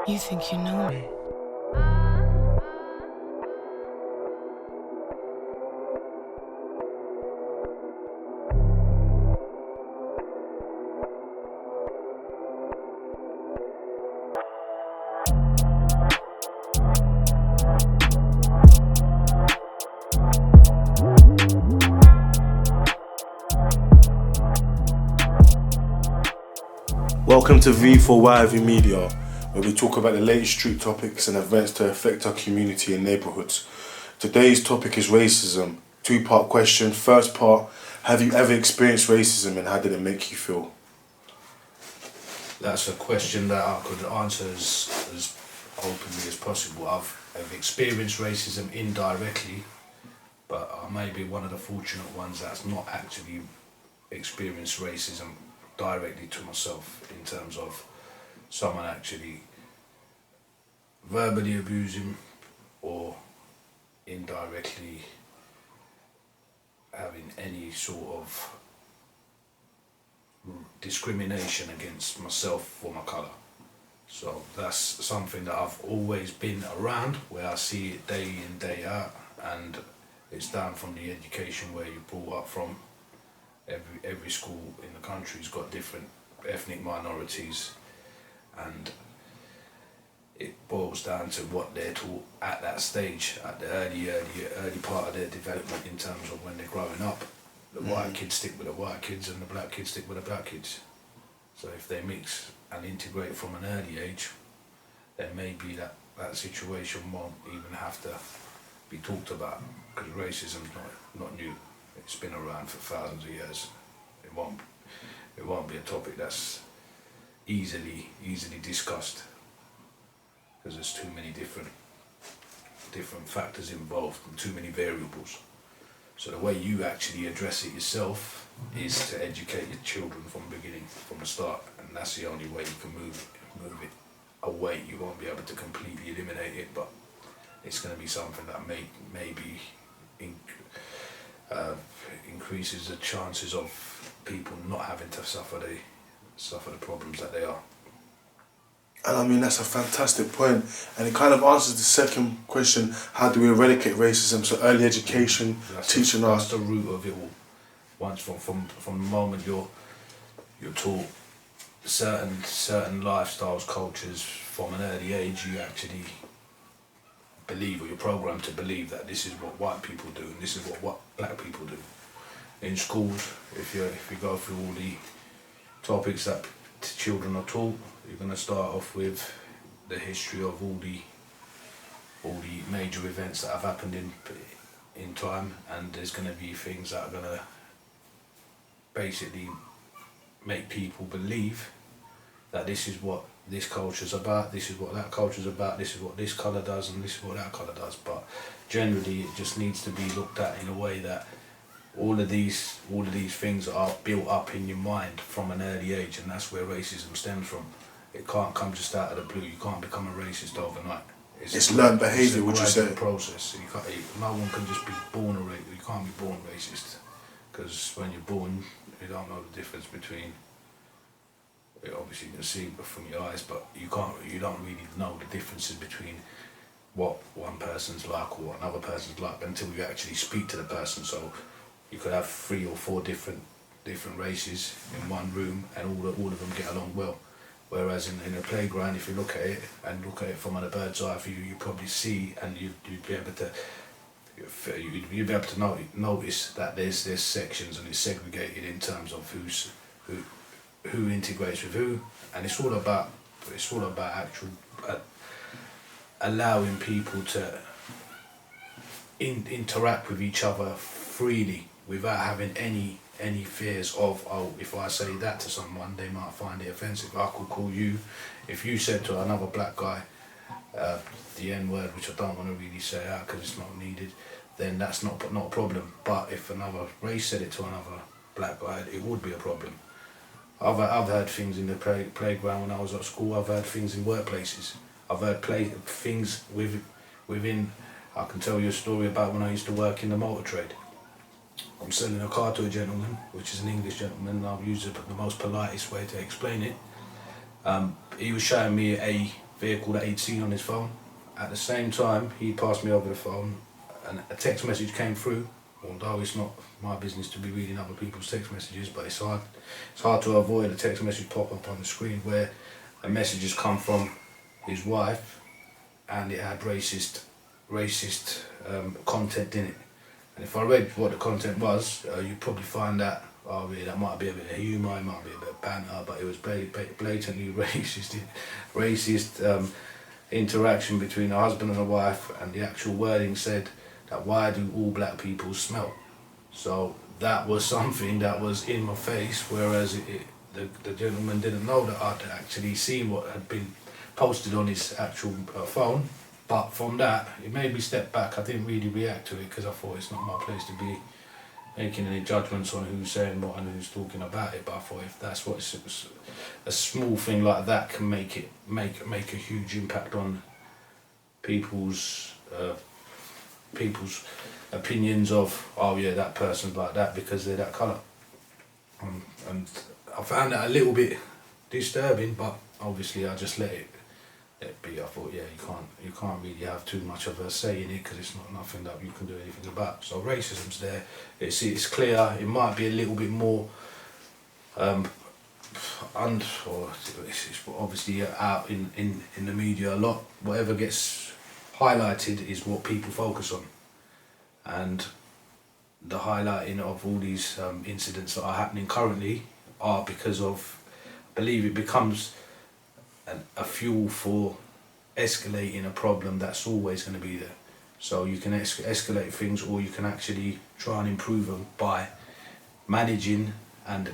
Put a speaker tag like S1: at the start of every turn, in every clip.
S1: You think you know me?
S2: Welcome to v4yav Media, where we talk about the latest street topics and events to affect our community and neighbourhoods. Today's topic is racism. Two-part question. First part, have you ever experienced racism and how did it make you feel?
S3: That's a question that I could answer as openly as possible. I've experienced racism indirectly, but I may be one of the fortunate ones that's not actually experienced racism directly to myself, in terms of someone actually verbally abusing or indirectly having any sort of discrimination against myself for my colour. So that's something that I've always been around, where I see it day in, day out, and it's down from the education where you're brought up from. Every school in the country's got different ethnic minorities, and it boils down to what they're taught at that stage, at the early part of their development, in terms of when they're growing up. The white kids stick with the white kids and the black kids stick with the black kids. So if they mix and integrate from an early age, then maybe that situation won't even have to be talked about, because racism's not new. It's been around for thousands of years. It won't be a topic that's easily discussed, because there's too many different factors involved and too many variables. So the way you actually address it yourself is to educate your children from the beginning, from the start, and that's the only way you can move it away. You won't be able to completely eliminate it, but it's going to be something that maybe increases the chances of people not having to suffer the problems that they are.
S2: And I mean, that's a fantastic point, and it kind of answers the second question: how do we eradicate racism? So early education, teaching us.
S3: That's the root of it all. Once from the moment you're taught certain lifestyles, cultures from an early age, you actually believe, or you're programmed to believe, that this is what white people do and this is what black people do. In schools, if you go through all the topics that children are taught, you're going to start off with the history of all the major events that have happened in time, and there's going to be things that are going to basically make people believe that this is what this culture's about, this is what that culture's about, this is what this colour does and this is what that colour does. But generally it just needs to be looked at in a way that all of these things are built up in your mind from an early age, and that's where racism stems from. It can't come just out of the blue. You can't become a racist overnight.
S2: It's learned behaviour, would you say?
S3: It's a process. No one can just be born a racist. You can't be born racist, because when you're born, you don't know the difference between. Obviously, you can see from your eyes, but you don't really know the differences between what one person's like or what another person's like until you actually speak to the person. So you could have 3 or 4 different races in one room, and all of them get along well. Whereas in a playground, if you look at it from a bird's eye view, you probably see, and you'd be able to notice that there's sections, and it's segregated in terms of who integrates with who, and it's all about actual allowing people to interact with each other freely without having any fears of, oh, if I say that to someone, they might find it offensive. I could call you, if you said to another black guy the N-word, which I don't want to really say out because it's not needed, then that's not a problem. But if another race said it to another black guy, it would be a problem. I've heard things in the playground when I was at school. I've heard things in workplaces. I've heard things within I can tell you a story about when I used to work in the motor trade. I'm selling a car to a gentleman, which is an English gentleman, and I'll use the most politest way to explain it. He was showing me a vehicle that he'd seen on his phone. At the same time, he passed me over the phone, and a text message came through. Although it's not my business to be reading other people's text messages, but it's hard to avoid a text message pop up on the screen where a message has come from his wife, and it had racist content in it. And if I read what the content was, you'd probably find that, oh yeah, that might be a bit of humour, it might be a bit of banter, but it was blatantly racist interaction between a husband and a wife, and the actual wording said that, why do all black people smell? So that was something that was in my face, whereas the gentleman didn't know that I'd actually seen what had been posted on his actual phone. But from that, it made me step back. I didn't really react to it because I thought it's not my place to be making any judgments on who's saying what and who's talking about it. But I thought if that's what a small thing like that can make a huge impact on people's opinions of, oh yeah, that person's like that because they're that colour. And I found that a little bit disturbing, but obviously I just let it be. I thought, yeah, you can't really have too much of a say in it because it's not nothing that you can do anything about. So racism's there. It's clear. It might be a little bit more, it's obviously out in the media a lot. Whatever gets highlighted is what people focus on, and the highlighting of all these incidents that are happening currently are because of, I believe it becomes a fuel for escalating a problem that's always going to be there. So you can escalate things, or you can actually try and improve them by managing and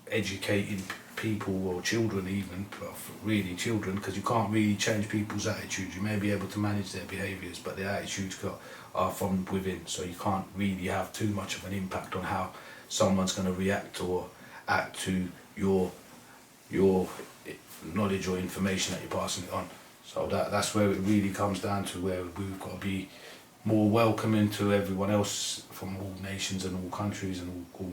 S3: educating people, or children even, really children, because you can't really change people's attitudes. You may be able to manage their behaviours, but their attitudes are from within, so you can't really have too much of an impact on how someone's going to react or act to your knowledge or information that you're passing it on. So that's where it really comes down to, where we've got to be more welcoming to everyone else from all nations and all countries and all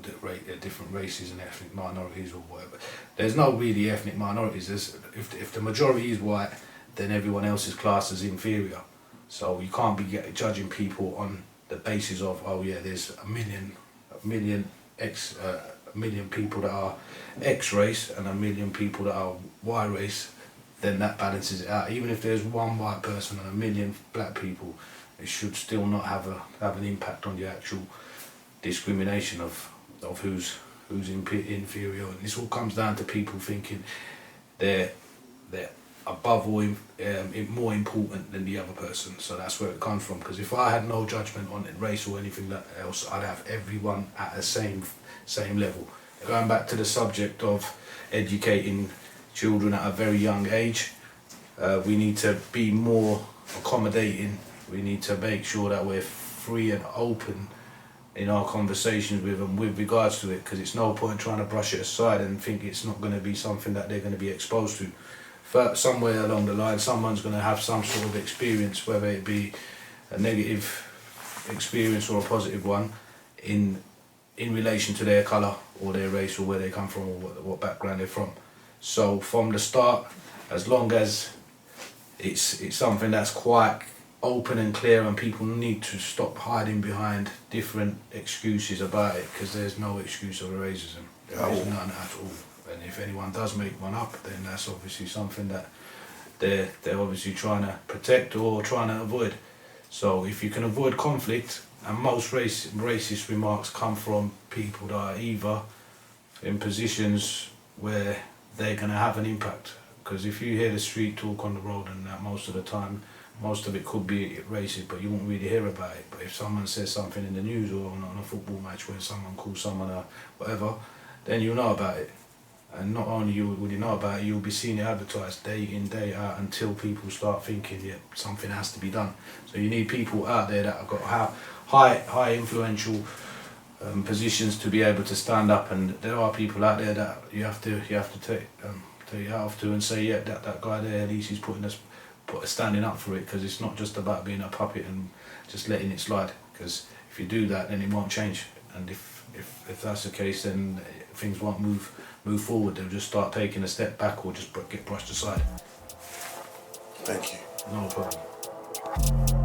S3: different races and ethnic minorities or whatever. There's no really ethnic minorities. If the majority is white, then everyone else is classed as inferior. So you can't be judging people on the basis of, oh yeah, there's a million people that are X race and a million people that are Y race, then that balances it out. Even if there's one white person and a million black people, it should still not have an impact on the actual discrimination of who's inferior. And this all comes down to people thinking they're above or more important than the other person. So that's where it comes from. Because if I had no judgment on race or anything else, I'd have everyone at the same level. Going back to the subject of educating children at a very young age, we need to be more accommodating. We need to make sure that we're free and open in our conversations with them with regards to it, because it's no point trying to brush it aside and think it's not going to be something that they're going to be exposed to. Somewhere along the line, someone's going to have some sort of experience, whether it be a negative experience or a positive one, in relation to their colour or their race or where they come from or what background they're from. So from the start, as long as it's something that's quite open and clear, and people need to stop hiding behind different excuses about it, because there's no excuse of racism. There is none at all. And if anyone does make one up, then that's obviously something that they're obviously trying to protect or trying to avoid. So if you can avoid conflict, and most racist remarks come from people that are either in positions where they're going to have an impact. Because if you hear the street talk on the road, and that most of the time, most of it could be racist, but you won't really hear about it. But if someone says something in the news or on a football match where someone calls someone a whatever, then you'll know about it. And not only will you know about it, you'll be seeing it advertised day in, day out, until people start thinking, yeah, something has to be done. So you need people out there that have got high influential positions to be able to stand up, and there are people out there that you have to take your hat off to and say, yeah, that guy there, at least he's putting standing up for it, because it's not just about being a puppet and just letting it slide. Because if you do that, then it won't change. And if that's the case, then things won't move forward. They'll just start taking a step back or just get brushed aside.
S2: Thank you.
S3: No problem.